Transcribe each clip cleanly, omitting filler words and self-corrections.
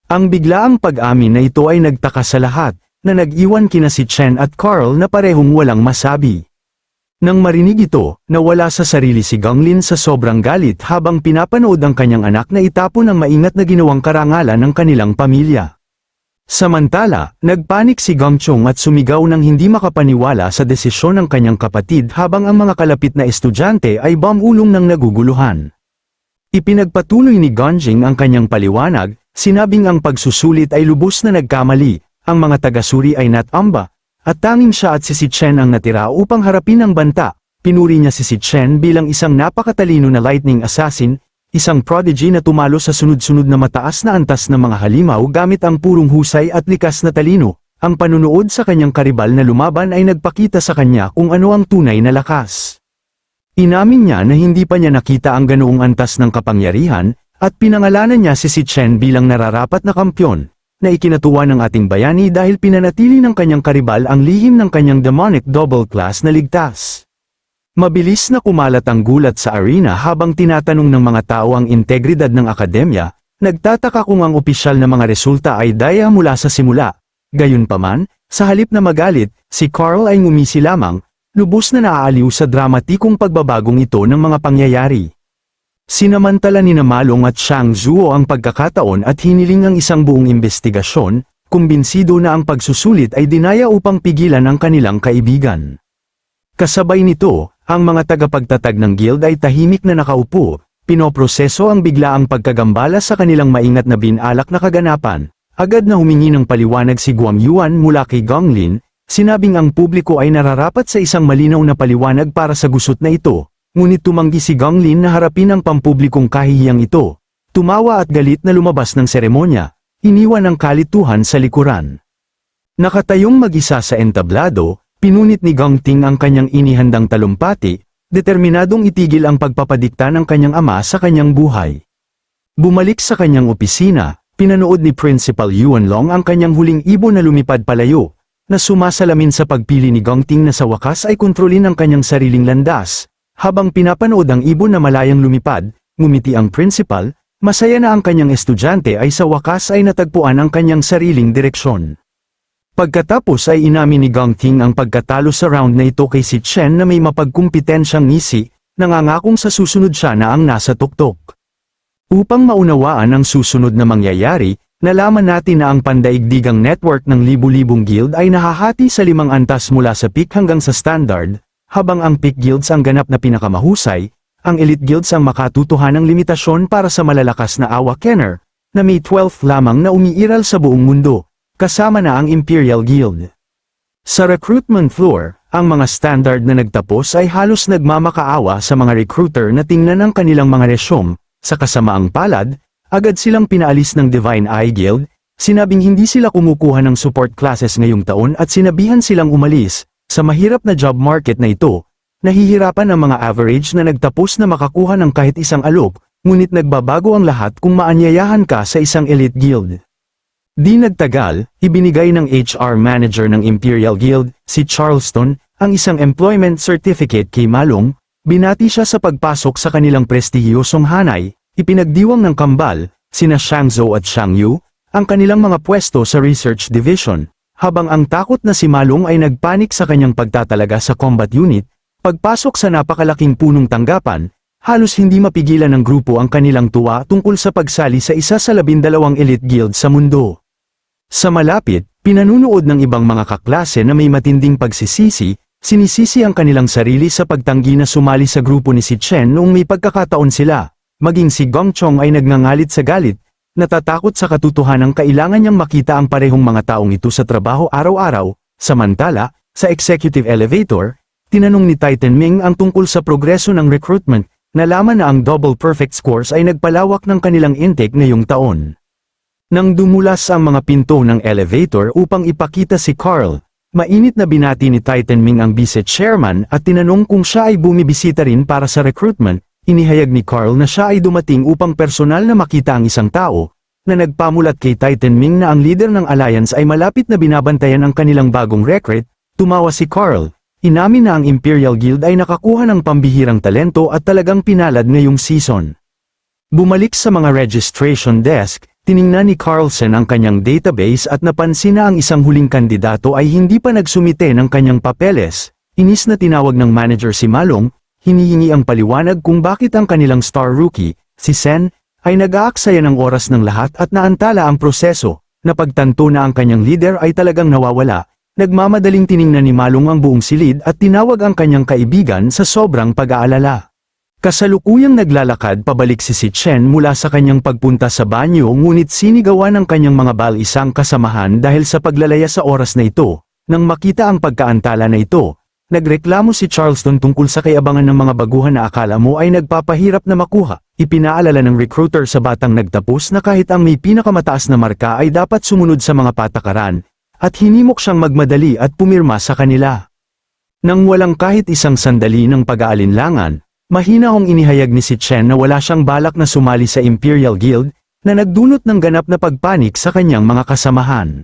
Ang biglaang pag-amin na ito ay nagtaka sa lahat, na nag-iwan kina si Chen at Carl na parehong walang masabi. Nang marinig ito, nawala sa sarili si Ganglin sa sobrang galit habang pinapanood ang kanyang anak na itapon ang maingat na ginawang karangalan ng kanilang pamilya. Samantala, nagpanik si Gangchong at sumigaw nang hindi makapaniwala sa desisyon ng kanyang kapatid habang ang mga kalapit na estudyante ay bumulong ng naguguluhan. Ipinagpatuloy ni Ganjing ang kanyang paliwanag, sinabing ang pagsusulit ay lubos na nagkamali, ang mga taga-suri ay natamba, at tanging siya at si Chen ang natira upang harapin ang banta. Pinuri niya si Chen bilang isang napakatalino na lightning assassin, isang prodigy na tumalo sa sunod-sunod na mataas na antas ng mga halimaw gamit ang purong husay at likas na talino. Ang panunood sa kanyang karibal na lumaban ay nagpakita sa kanya kung ano ang tunay na lakas. Inamin niya na hindi pa niya nakita ang ganoong antas ng kapangyarihan, at pinangalanan niya si Chen bilang nararapat na kampyon, na ikinatuwa ng ating bayani dahil pinanatili ng kanyang karibal ang lihim ng kanyang demonic double class na ligtas. Mabilis na kumalat ang gulat sa arena habang tinatanong ng mga tao ang integridad ng akademya, nagtataka kung ang opisyal na mga resulta ay daya mula sa simula. Gayunpaman, sa halip na magalit, si Carl ay ngumisi lamang, lubos na naaaliw sa dramatikong pagbabagong ito ng mga pangyayari. Sinamantala ni Malong at Shang Zuo ang pagkakataon at hiniling ang isang buong investigasyon, kumbinsido na ang pagsusulit ay dinaya upang pigilan ang kanilang kaibigan. Kasabay nito, ang mga tagapagtatag ng guild ay tahimik na nakaupo, pinoproseso ang biglaang pagkagambala sa kanilang maingat na binalak na kaganapan. Agad na humingi ng paliwanag si Guam Yuan mula kay Ganglin, sinabing ang publiko ay nararapat sa isang malinaw na paliwanag para sa gusot na ito. Ngunit tumanggi si Ganglin na harapin ang pampublikong kahihiyang ito. Tumawa at galit na lumabas ng seremonya, iniwan ang kalituhan sa likuran. Nakatayong mag-isa sa entablado, pinunit ni Gangting ang kanyang inihandang talumpati, determinadong itigil ang pagpapadikta ng kanyang ama sa kanyang buhay. Bumalik sa kanyang opisina, pinanood ni Principal Yuan Long ang kanyang huling ibon na lumipad palayo, na sumasalamin sa pagpili ni Gangting na sa wakas ay kontrolin ang kanyang sariling landas. Habang pinapanood ang ibon na malayang lumipad, ngumiti ang principal, masaya na ang kanyang estudyante ay sa wakas ay natagpuan ang kanyang sariling direksyon. Pagkatapos ay inamin ni Gangting ang pagkatalo sa round na ito kay si Chen na may mapagkumpetensyang ngisi, nangangakong sa susunod siya na ang nasa tuktok. Upang maunawaan ang susunod na mangyayari, nalaman natin na ang pandaigdigang network ng libu-libong guild ay nahahati sa 5 antas mula sa peak hanggang sa standard, habang ang peak guilds ang ganap na pinakamahusay, ang elite guilds ang makatutuhanang limitasyon para sa malalakas na Awa Kenner, na may 12 lamang na umiiral sa buong mundo, kasama na ang Imperial Guild. Sa recruitment floor, ang mga standard na nagtapos ay halos nagmamakaawa sa mga recruiter na tingnan ang kanilang mga resume. Sa kasamaang palad, agad silang pinaalis ng Divine Eye Guild, sinabing hindi sila kumukuha ng support classes ngayong taon at sinabihan silang umalis. Sa mahirap na job market na ito, nahihirapan ang mga average na nagtapos na makakuha ng kahit isang alok, ngunit nagbabago ang lahat kung maanyayahan ka sa isang elite guild. Di nagtagal, ibinigay ng HR manager ng Imperial Guild, si Charleston, ang isang employment certificate kay Malong, binati siya sa pagpasok sa kanilang prestihiyosong hanay, ipinagdiwang ng kambal, sina Shang Zhou at Shang Yu, ang kanilang mga pwesto sa research division. Habang ang takot na si Malong ay nagpanik sa kanyang pagtatalaga sa combat unit, pagpasok sa napakalaking punong tanggapan, halos hindi mapigilan ng grupo ang kanilang tuwa tungkol sa pagsali sa isa sa 12 elite guild sa mundo. Sa malapit, pinanunood ng ibang mga kaklase na may matinding pagsisisi, sinisisi ang kanilang sarili sa pagtanggi na sumali sa grupo ni si Chen noong may pagkakataon sila, maging si Gangchong ay nagngangalit sa galit, natatakot sa katotohanang kailangan niyang makita ang parehong mga taong ito sa trabaho araw-araw. Samantala, sa executive elevator, tinanong ni Titan Ming ang tungkol sa progreso ng recruitment, nalaman na ang double perfect scores ay nagpalawak ng kanilang intake ngayong taon. Nang dumulas ang mga pinto ng elevator upang ipakita si Carl, mainit na binati ni Titan Ming ang vice chairman at tinanong kung siya ay bumibisita rin para sa recruitment. Inihayag ni Carl na siya ay dumating upang personal na makita ang isang tao, na nagpamulat kay Titan Ming na ang leader ng alliance ay malapit na binabantayan ang kanilang bagong recruit. Tumawa si Carl, inamin na ang Imperial Guild ay nakakuha ng pambihirang talento at talagang pinalad ngayong season. Bumalik sa mga registration desk, Tiningnan ni Carlson ang kanyang database at napansin na ang isang huling kandidato ay hindi pa nagsumite ng kanyang papeles. Inis na tinawag ng manager si Malong, hinihingi ang paliwanag kung bakit ang kanilang star rookie, si Sen, ay nag-aaksaya ng oras ng lahat at naantala ang proseso. Napagtanto na ang kanyang leader ay talagang nawawala. Nagmamadaling tiningnan ni Malong ang buong silid at tinawag ang kanyang kaibigan sa sobrang pag-aalala. Kasalukuyang naglalakad pabalik si Chen mula sa kanyang pagpunta sa banyo ngunit sinigawan ng kanyang mga isang kasamahan dahil sa paglalaya sa oras na ito. Nang makita ang pagkaantala na ito, nagreklamo si Charleston tungkol sa kayabangan ng mga baguhan na akala mo ay nagpapahirap na makuha. Ipinaalala ng recruiter sa batang nagtapos na kahit ang may pinakamataas na marka ay dapat sumunod sa mga patakaran, at hinimok siyang magmadali at pumirma sa kanila. Nang walang kahit isang sandali ng pag-aalinlangan, mahinahong inihayag ni si Chen na wala siyang balak na sumali sa Imperial Guild, na nagdulot ng ganap na pagpanik sa kanyang mga kasamahan.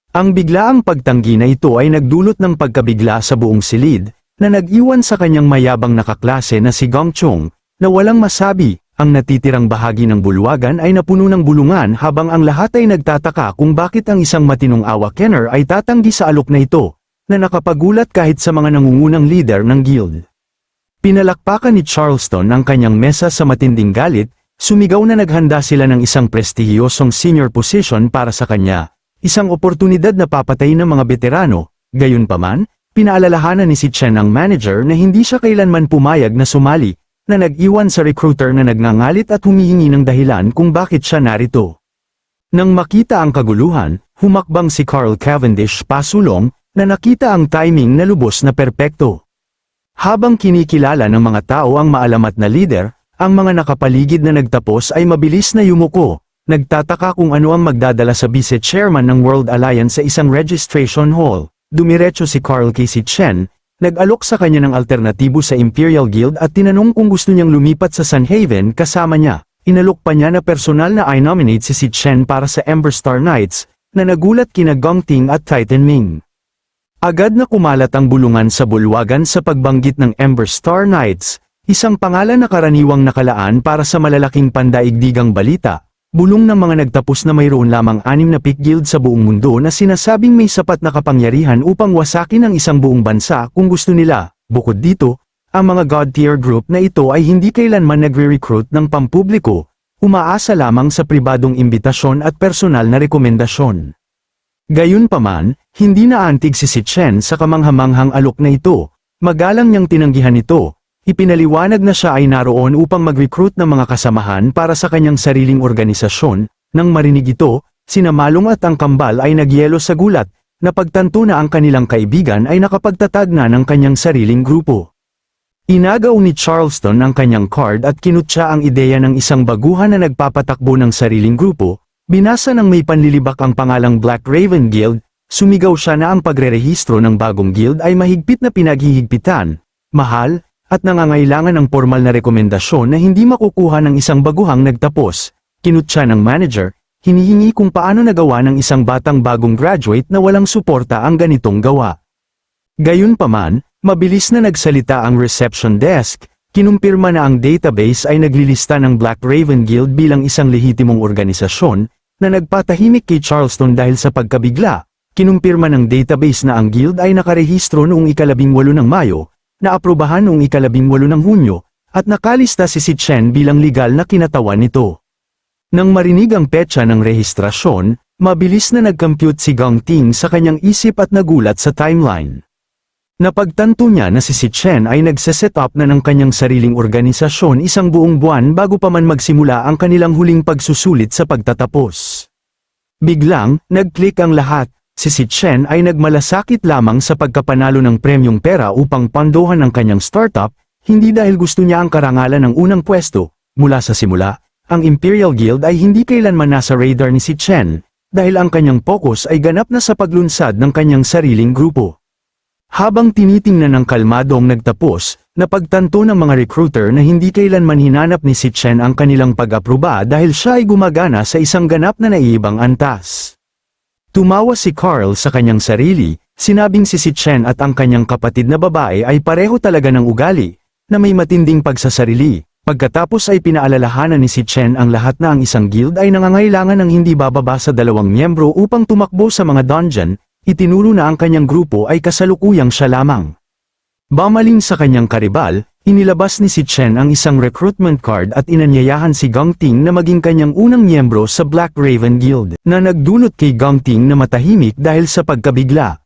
Ang biglaang pagtanggi na ito ay nagdulot ng pagkabigla sa buong silid, na nag-iwan sa kanyang mayabang na kaklase na si Gong Chong, na walang masabi. Ang natitirang bahagi ng bulwagan ay napuno ng bulungan habang ang lahat ay nagtataka kung bakit ang isang matinong awakener ay tatanggi sa alok na ito, na nakapagulat kahit sa mga nangungunang leader ng guild. Pinalakpakan ni Charleston ang kanyang mesa sa matinding galit, sumigaw na naghanda sila ng isang prestihiyosong senior position para sa kanya, isang oportunidad na papatay ng mga veterano. Gayunpaman, pinaalalahanan ni si Chen ang manager na hindi siya kailanman pumayag na sumali, na nag-iwan sa recruiter na nagngangalit at humihingi ng dahilan kung bakit siya narito. Nang makita ang kaguluhan, humakbang si Carl Cavendish pasulong, na nakita ang timing na lubos na perpekto. Habang kinikilala ng mga tao ang maalamat na leader, ang mga nakapaligid na nagtapos ay mabilis na yumuko, nagtataka kung ano ang magdadala sa vice-chairman ng World Alliance sa isang registration hall. Dumiretso si Carl kay si Chen, nag-alok sa kanya ng alternatibo sa Imperial Guild at tinanong kung gusto niyang lumipat sa Sunhaven kasama niya. Inalok pa niya na personal na i-nominate si Chen para sa Ember Star Knights, na nagulat kina Gong Ting at Titan Ming. Agad na kumalat ang bulungan sa bulwagan sa pagbanggit ng Ember Star Knights, isang pangalan na karaniwang nakalaan para sa malalaking pandaigdigang balita. Bulong ng mga nagtapos na mayroon lamang 6 na peak guild sa buong mundo na sinasabing may sapat na kapangyarihan upang wasakin ang isang buong bansa kung gusto nila. Bukod dito, ang mga god-tier group na ito ay hindi kailanman nagre-recruit ng pampubliko, umaasa lamang sa pribadong imbitasyon at personal na rekomendasyon. Gayunpaman, hindi naantig si Chen sa kamanghamanghang alok na ito, magalang niyang tinanggihan ito. Ipinaliwanag na siya ay naroon upang mag-recruit ng mga kasamahan para sa kanyang sariling organisasyon. Nang marinig ito, sina Malong at ang kambal ay nagyelo sa gulat, na pagtanto na ang kanilang kaibigan ay nakapagtatag na ng kanyang sariling grupo. Inagaw ni Charleston ang kanyang card at kinutya ang ideya ng isang baguhan na nagpapatakbo ng sariling grupo. Binasa ng may panlilibak ang pangalang Black Raven Guild, sumigaw siya na ang pagrerehistro ng bagong guild ay mahigpit na pinaghihigpitan, mahal, at nangangailangan ng formal na rekomendasyon na hindi makukuha ng isang baguhang nagtapos. Kinutya ng manager, hinihingi kung paano nagawa ng isang batang bagong graduate na walang suporta ang ganitong gawa. Gayunpaman, mabilis na nagsalita ang reception desk, kinumpirma na ang database ay naglilista ng Black Raven Guild bilang isang lehitimong organisasyon, na nagpatahimik kay Charleston dahil sa pagkabigla. Kinumpirma ng database na ang guild ay nakarehistro noong 18 ng Mayo, naaprubahan noong 18 ng Hunyo, at nakalista si Chen bilang legal na kinatawan nito. Nang marinig ang petsa ng rehistrasyon, mabilis na nag-compute si Gong Ting sa kanyang isip at nagulat sa timeline. Napagtanto niya na si Chen ay nagse-set up na ng kanyang sariling organisasyon isang buong buwan bago pa man magsimula ang kanilang huling pagsusulit sa pagtatapos. Biglang, nag-click ang lahat. Si Chen ay nagmalasakit lamang sa pagkapanalo ng premyong pera upang pandohan ang kanyang startup, hindi dahil gusto niya ang karangalan ng unang pwesto. Mula sa simula, ang Imperial Guild ay hindi kailanman nasa radar ni si Chen, dahil ang kanyang focus ay ganap na sa paglunsad ng kanyang sariling grupo. Habang tinitingnan ng kalmadong nagtapos, napagtanto ng mga recruiter na hindi kailanman hinanap ni si Chen ang kanilang pag-aproba dahil siya ay gumagana sa isang ganap na naiibang antas. Tumawa si Carl sa kanyang sarili, sinabing si Chen at ang kanyang kapatid na babae ay pareho talaga ng ugali, na may matinding pagsasarili. Pagkatapos ay pinaalalahanan ni si Chen ang lahat na ang isang guild ay nangangailangan ng hindi bababa sa 2 miyembro upang tumakbo sa mga dungeon, itinuro na ang kanyang grupo ay kasalukuyang siya lamang. Bamaling sa kanyang karibal, inilabas ni si Chen ang isang recruitment card at inanyayahan si Gang Ting na maging kanyang unang miyembro sa Black Raven Guild, na nagdulot kay Gang Ting na matahimik dahil sa pagkabigla.